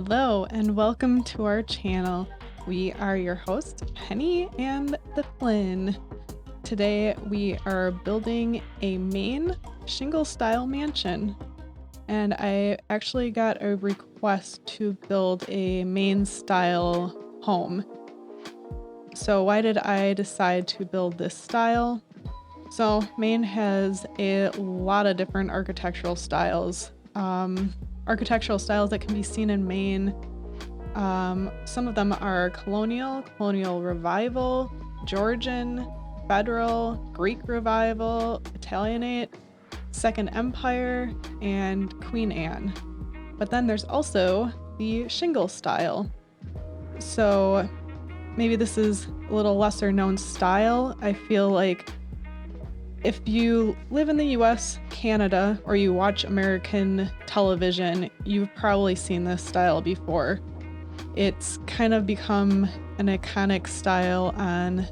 Hello and welcome to our channel. We are your hosts, Penny and the Flynn. Today we are building a Maine shingle style mansion. And I actually got a request to build a Maine style home. So why did I decide to build this style? So Maine has a lot of different architectural styles. Architectural styles that can be seen in Maine. Some of them are colonial revival, Georgian, federal, Greek revival, Italianate, Second Empire, and Queen Anne. But then there's also the shingle style. So maybe this is a little lesser known style. I feel like if you live in the US, Canada, or you watch American television, you've probably seen this style before. It's kind of become an iconic style on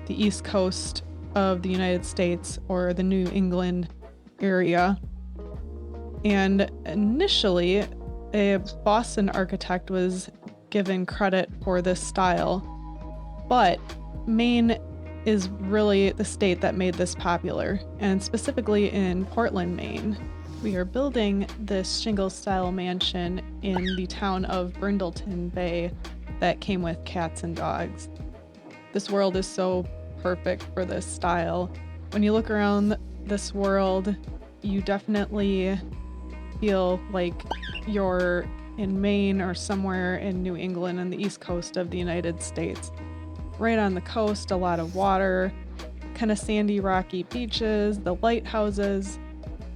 the East Coast of the United States or the New England area. And initially, a Boston architect was given credit for this style, but Maine is really the state that made this popular, and specifically in Portland, Maine. We are building this shingle style mansion in the town of Brindleton Bay that came with cats and dogs. This world is so perfect for this style. When you look around this world, you definitely feel like you're in Maine or somewhere in New England on the East Coast of the United States. Right on the coast, a lot of water, kind of sandy, rocky beaches, the lighthouses.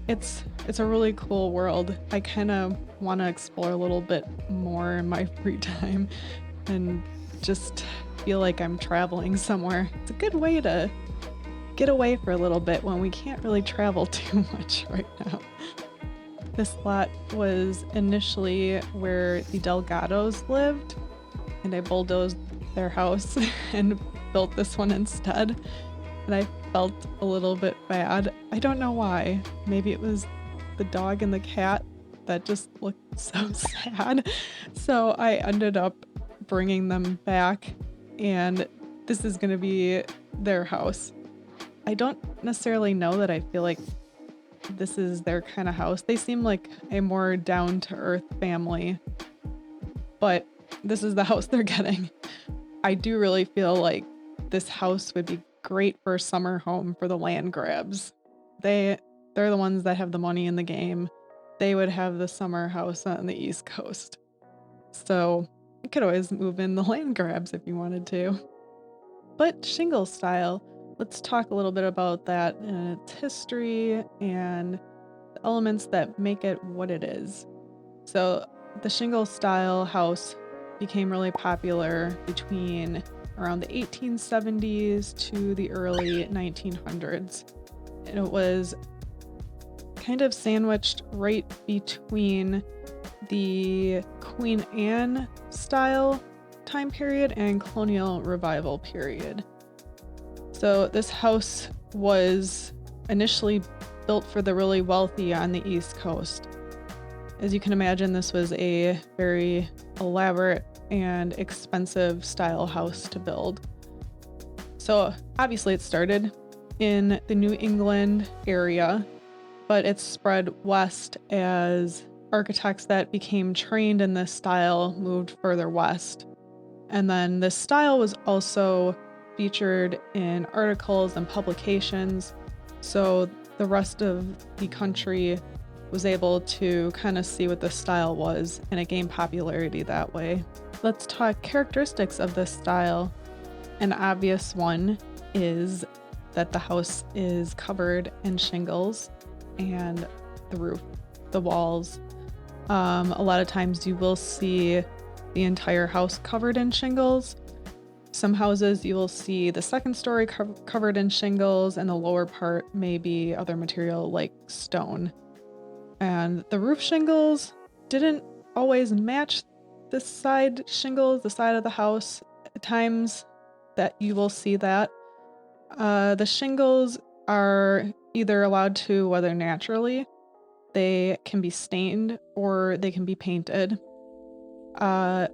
It's a really cool world. I kind of want to explore a little bit more in my free time and just feel like I'm traveling somewhere. It's a good way to get away for a little bit when we can't really travel too much right now. This lot was initially where the Delgados lived, and I bulldozed their house and built this one instead. And I felt a little bit bad. I don't know why. Maybe it was the dog and the cat that just looked so sad. So I ended up bringing them back, and this is going to be their house. I don't necessarily know that I feel like this is their kind of house. They seem like a more down-to-earth family, but this is the house they're getting. I do really feel like this house would be great for a summer home for the land grabs. They're the ones that have the money in the game. They would have the summer house on the East Coast. So you could always move in the land grabs if you wanted to. But shingle style, let's talk a little bit about that and its history and the elements that make it what it is. So the shingle style house became really popular between around the 1870s to the early 1900s. And it was kind of sandwiched right between the Queen Anne style time period and colonial revival period. So this house was initially built for the really wealthy on the East Coast. As you can imagine, this was a very elaborate and expensive style house to build. So obviously it started in the New England area, but it spread west as architects that became trained in this style moved further west. And then this style was also featured in articles and publications, so the rest of the country was able to kind of see what the style was, and it gained popularity that way. Let's talk characteristics of this style. An obvious one is that the house is covered in shingles and the roof, the walls. A lot of times you will see the entire house covered in shingles. Some houses you will see the second story covered in shingles, and the lower part may be other material like stone. And the roof shingles didn't always match the side shingles, the side of the house. At times that you will see that. The shingles are either allowed to weather naturally, they can be stained, or they can be painted. Uh,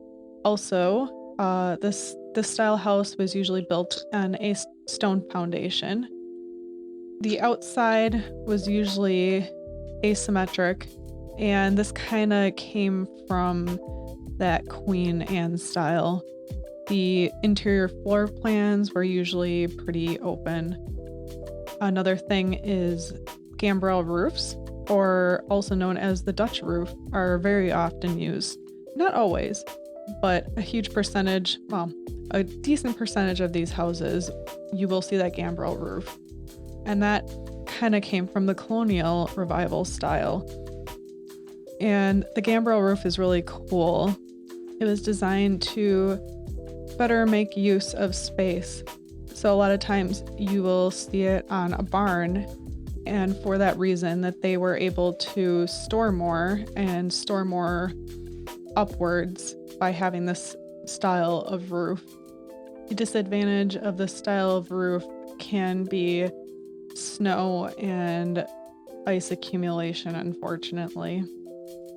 this style house was usually built on a stone foundation. The outside was usually asymmetric, and this kind of came from that Queen Anne style. The interior floor plans were usually pretty open. Another thing is gambrel roofs, or also known as the Dutch roof, are very often used. Not always, but a huge percentage, well, a decent percentage of these houses, you will see that gambrel roof. And that kind of came from the colonial revival style. And the gambrel roof is really cool. It was designed to better make use of space. So a lot of times you will see it on a barn, and for that reason that they were able to store more and store more upwards by having this style of roof. The disadvantage of this style of roof can be snow and ice accumulation, unfortunately.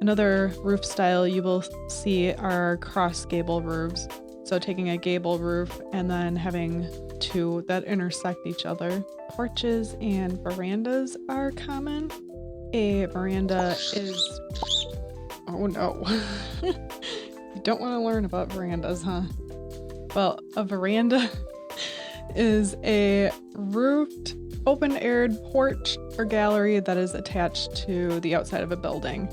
Another roof style you will see are cross gable roofs. So taking a gable roof and then having two that intersect each other. Porches and verandas are common. A veranda is... Oh no. You don't want to learn about verandas, huh? Well, a veranda is a roofed, open-aired porch or gallery that is attached to the outside of a building.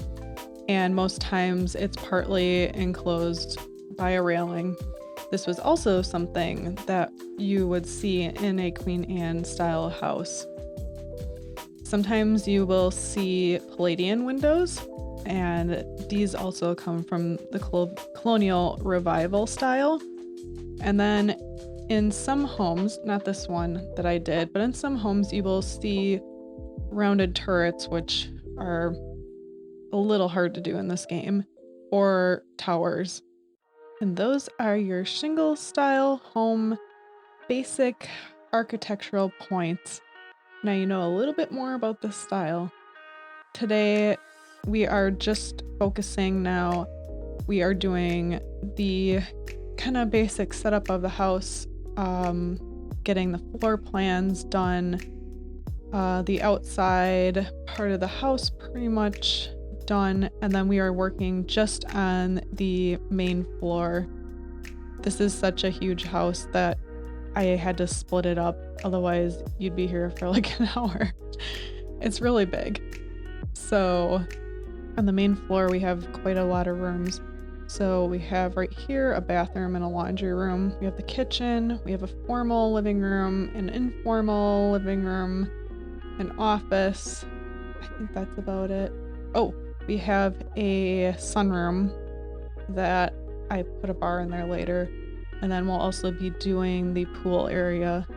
And most times it's partly enclosed by a railing. This was also something that you would see in a Queen Anne style house. Sometimes you will see Palladian windows, and these also come from the colonial revival style. And then in some homes, not this one that I did, but in some homes you will see rounded turrets, which are a little hard to do in this game, or towers. And those are your shingle style home basic architectural points. Now you know a little bit more about this style. Today we are just focusing now. We are doing the kind of basic setup of the house, getting the floor plans done, the outside part of the house pretty much done, and then we are working just on the main floor. This is such a huge house that I had to split it up, otherwise you'd be here for like an hour. It's really big. So on the main floor we have quite a lot of rooms. So we have right here a bathroom and a laundry room. We have the kitchen, we have a formal living room, an informal living room, an office. I think that's about it. Oh, we have a sunroom that I put a bar in there later. And then we'll also be doing the pool area.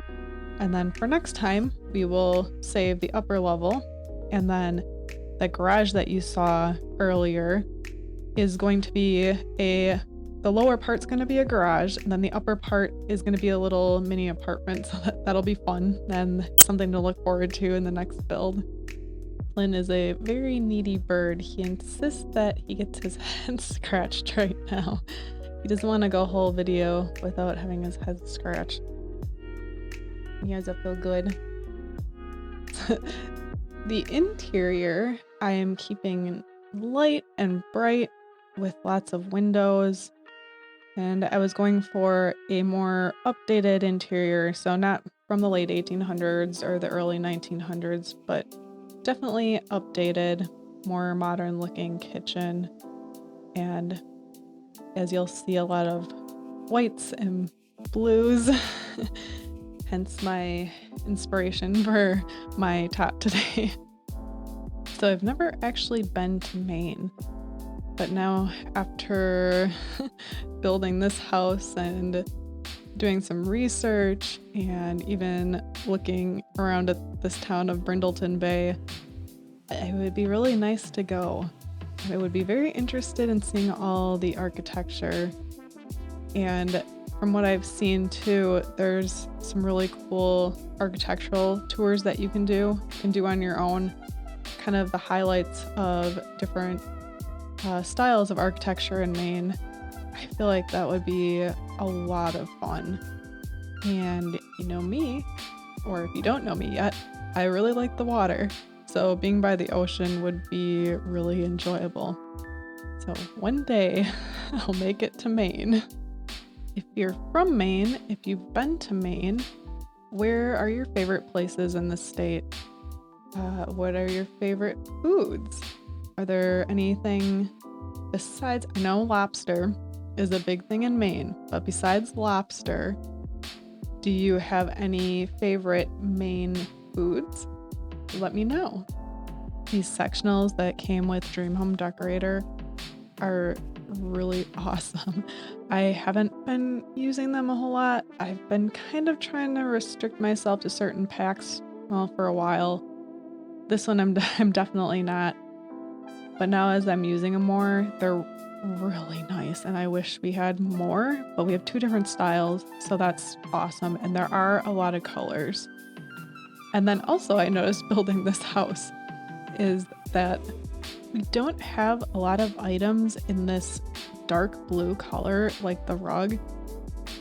And then for next time, we will save the upper level. And then the garage that you saw earlier is going to be the lower part's going to be a garage, and then the upper part is going to be a little mini apartment. So that'll be fun and something to look forward to in the next build. Flynn is a very needy bird. He insists that he gets his head scratched right now. He doesn't want to go a whole video without having his head scratched. You guys that feel good? The interior I am keeping light and bright with lots of windows, and I was going for a more updated interior, so not from the late 1800s or the early 1900s, but definitely updated, more modern looking kitchen. And as you'll see, a lot of whites and blues, hence my inspiration for my top today. So I've never actually been to Maine, but now after building this house and doing some research and even looking around at this town of Brindleton Bay, it would be really nice to go. I would be very interested in seeing all the architecture. And from what I've seen too, there's some really cool architectural tours that you can do on your own, kind of the highlights of different styles of architecture in Maine. I feel like that would be a lot of fun. And you know me, or if you don't know me yet, I really like the water. So being by the ocean would be really enjoyable. So one day I'll make it to Maine. If you're from Maine, if you've been to Maine, where are your favorite places in the state? What are your favorite foods? Are there anything besides, I know lobster is a big thing in Maine, but besides lobster, do you have any favorite Maine foods? Let me know. These sectionals that came with Dream Home Decorator are really awesome. I haven't been using them a whole lot. I've been kind of trying to restrict myself to certain packs, well, for a while. This one I'm definitely not. But now as I'm using them more, they're really nice and I wish we had more, but we have 2 different styles, so that's awesome. And there are a lot of colors. And then also I noticed building this house is that we don't have a lot of items in this dark blue color like the rug.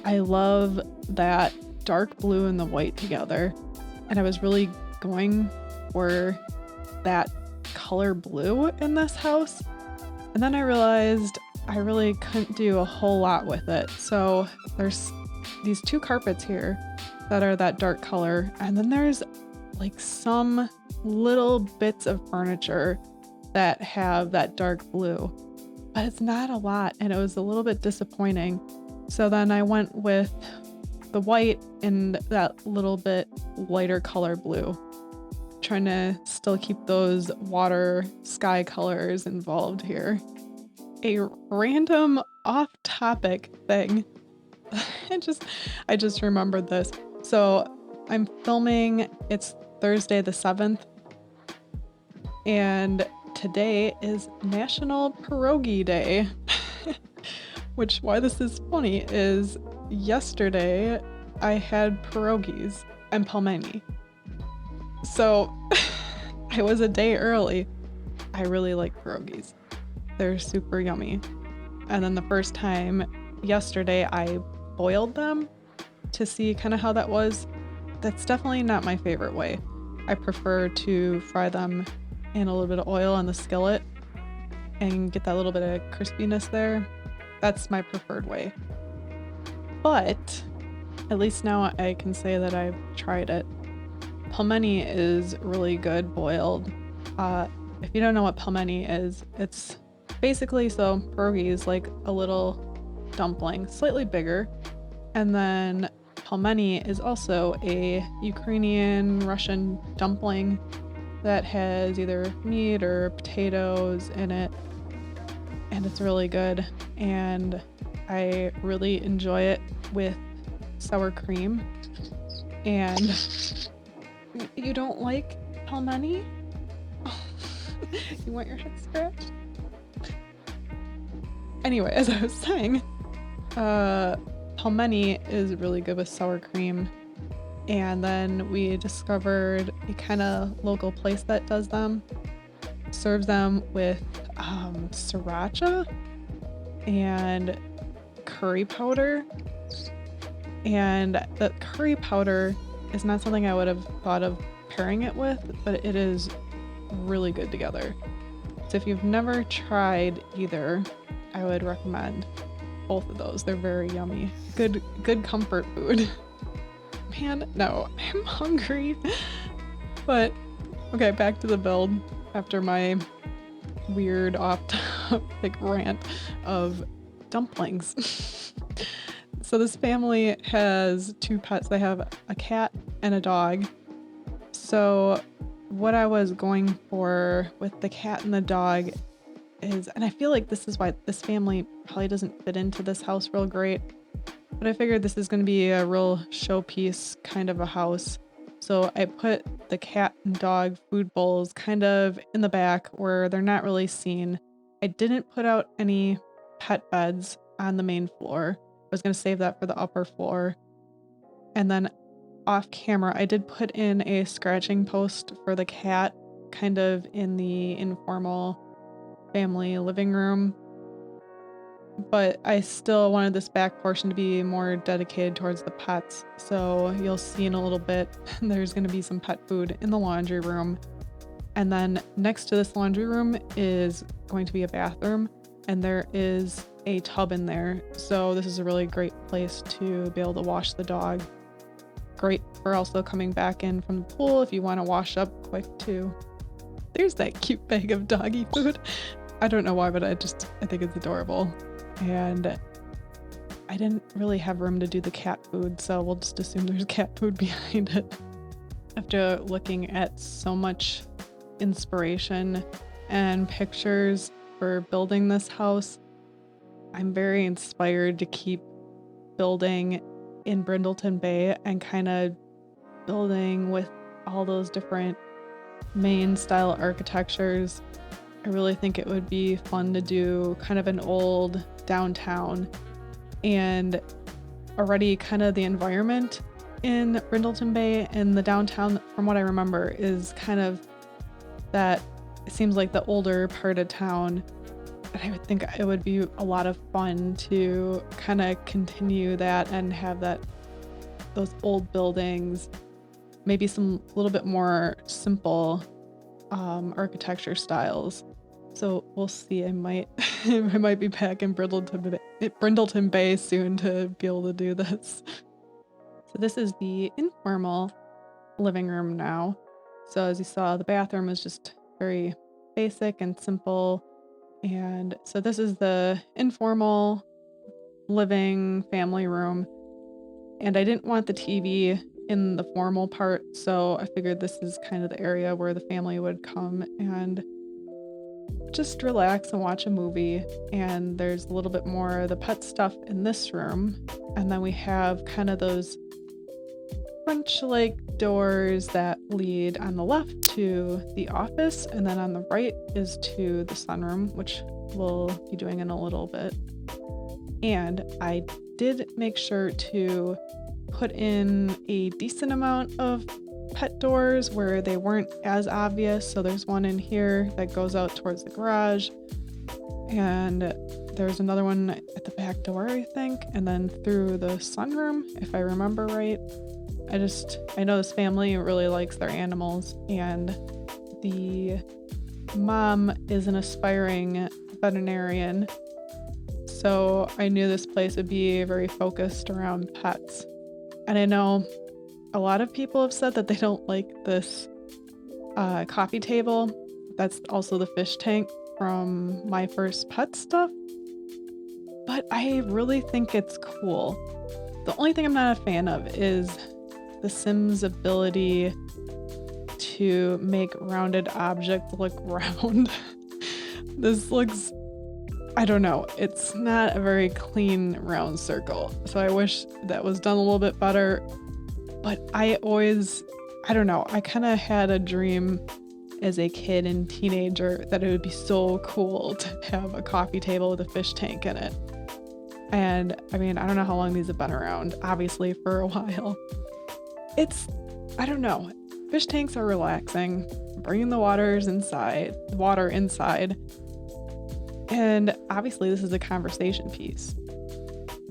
I love that dark blue and the white together. And I was really going for that color blue in this house. And then I realized I really couldn't do a whole lot with it. So there's these 2 carpets here that are that dark color. And then there's like some little bits of furniture that have that dark blue, but it's not a lot. And it was a little bit disappointing. So then I went with the white and that little bit lighter color blue, trying to still keep those water sky colors involved here. A random off-topic thing. I just remembered this. So I'm filming, it's Thursday the 7th, and today is National Pierogi Day. Which, why this is funny is yesterday I had pierogies and pelmeni. So I was a day early. I really like pierogies. They're super yummy. And then the first time yesterday I boiled them to see kind of how that was. That's definitely not my favorite way. I prefer to fry them in a little bit of oil on the skillet and get that little bit of crispiness there. That's my preferred way. But at least now I can say that I've tried it. Pelmeni is really good boiled. If you don't know what pelmeni is, it's basically, so pierogi is like a little dumpling, slightly bigger. And then pelmeni is also a Ukrainian Russian dumpling that has either meat or potatoes in it. And it's really good. And I really enjoy it with sour cream. And you don't like pelmeni? You want your head scratched? Anyway, as I was saying, pelmeni is really good with sour cream. And then we discovered a kind of local place that does them. Serves them with sriracha and curry powder. And the curry powder is not something I would have thought of pairing it with, but it is really good together. So if you've never tried either, I would recommend both of those. They're very yummy. Good comfort food. Man, no, I'm hungry. But okay, back to the build after my weird off-topic rant of dumplings. So this family has 2 pets. They have a cat and a dog. So what I was going for with the cat and the dog is, and I feel like this is why this family probably doesn't fit into this house real great, but I figured this is going to be a real showpiece kind of a house. So I put the cat and dog food bowls kind of in the back where they're not really seen. I didn't put out any pet beds on the main floor. I was going to save that for the upper floor. And then off camera, I did put in a scratching post for the cat kind of in the informal family living room. but I still wanted this back portion to be more dedicated towards the pets. So you'll see in a little bit, there's going to be some pet food in the laundry room. And then next to this laundry room is going to be a bathroom, and there is a tub in there. So this is a really great place to be able to wash the dog. Great for also coming back in from the pool if you want to wash up quick too. There's that cute bag of doggy food. I don't know why, but I think it's adorable. And I didn't really have room to do the cat food, so we'll just assume there's cat food behind it. After looking at so much inspiration and pictures for building this house, I'm very inspired to keep building in Brindleton Bay and kind of building with all those different Maine style architectures. I really think it would be fun to do kind of an old downtown, and already kind of the environment in Brindleton Bay and the downtown, from what I remember, is kind of that it seems like the older part of town. And I would think it would be a lot of fun to kind of continue that and have those old buildings, maybe some little bit more simple architecture styles. So we'll see. I might be back in Brindleton Bay soon to be able to do this. So this is the informal living room now. So as you saw, the bathroom is just very basic and simple. And so this is the informal living family room. And I didn't want the TV in the formal part, so I figured this is kind of the area where the family would come and just relax and watch a movie. And there's a little bit more of the pet stuff in this room. And then we have kind of those French-like doors that lead on the left to the office, and then on the right is to the sunroom, which we'll be doing in a little bit. And I did make sure to put in a decent amount of pet doors where they weren't as obvious. So there's one in here that goes out towards the garage, and there's another one at the back door, I think, and then through the sunroom, if I remember right. I know this family really likes their animals, and the mom is an aspiring veterinarian, so I knew this place would be very focused around pets. And I know a lot of people have said that they don't like this coffee table. That's also the fish tank from my first pet stuff, but I really think it's cool. The only thing I'm not a fan of is the Sims' ability to make rounded objects look round. This looks, I don't know, it's not a very clean round circle. So I wish that was done a little bit better. But I don't know, I kind of had a dream as a kid and teenager that it would be so cool to have a coffee table with a fish tank in it. And I mean, I don't know how long these have been around, obviously for a while. I don't know. Fish tanks are relaxing, bringing the water inside. And obviously this is a conversation piece.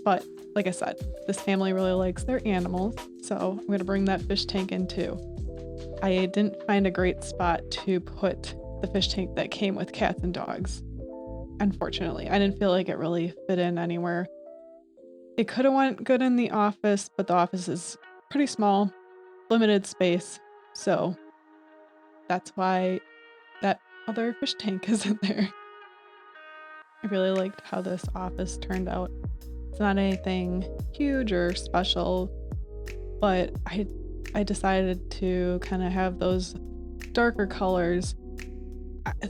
But like I said, this family really likes their animals, so I'm going to bring that fish tank in too. I didn't find a great spot to put the fish tank that came with cats and dogs. Unfortunately, I didn't feel like it really fit in anywhere. It could have went good in the office, but the office is pretty small, limited space, so that's why that other fish tank is in there. I really liked how this office turned out. It's not anything huge or special, but I decided to kind of have those darker colors.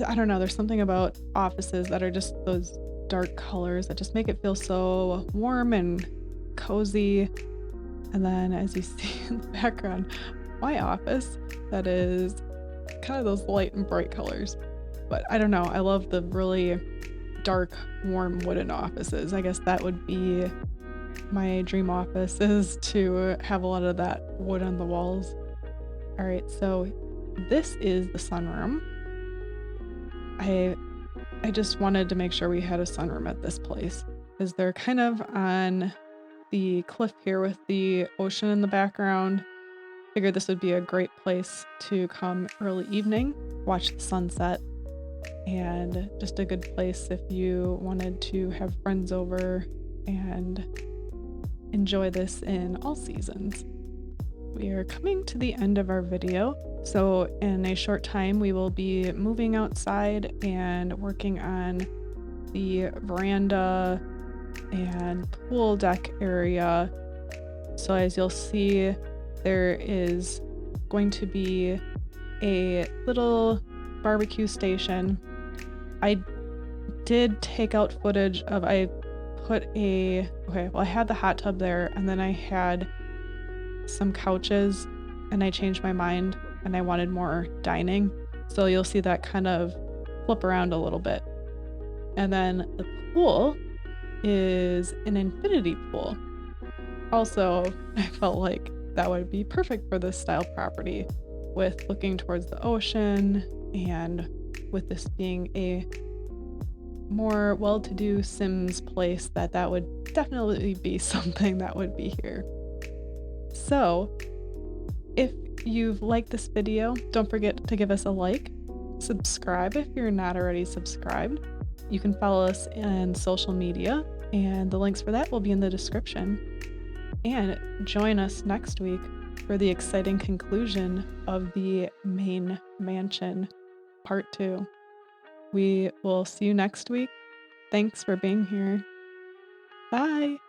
I don't know, there's something about offices that are just those dark colors that just make it feel so warm and cozy. And then as you see in the background, my office, that is kind of those light and bright colors. But I don't know, I love the really dark, warm wooden offices. I guess that would be my dream office, is to have a lot of that wood on the walls. All right, so this is the sunroom. I just wanted to make sure we had a sunroom at this place. because they're kind of on the cliff here with the ocean in the background. Figured this would be a great place to come early evening, watch the sunset, and just a good place if you wanted to have friends over and enjoy this in all seasons. We are coming to the end of our video, so in a short time we will be moving outside and working on the veranda and pool deck area. So as you'll see, there is going to be a little barbecue station. I did take out footage of I had the hot tub there, and then I had some couches, and I changed my mind and I wanted more dining. So you'll see that kind of flip around a little bit. And then the pool is an infinity pool. Also, I felt like that would be perfect for this style property with looking towards the ocean, and with this being a more well-to-do Sims place, that would definitely be something that would be here. So, if you've liked this video, don't forget to give us a like, subscribe if you're not already subscribed. You can follow us on social media, and the links for that will be in the description. And join us next week for the exciting conclusion of the Maine mansion, part 2. We will see you next week. Thanks for being here. Bye!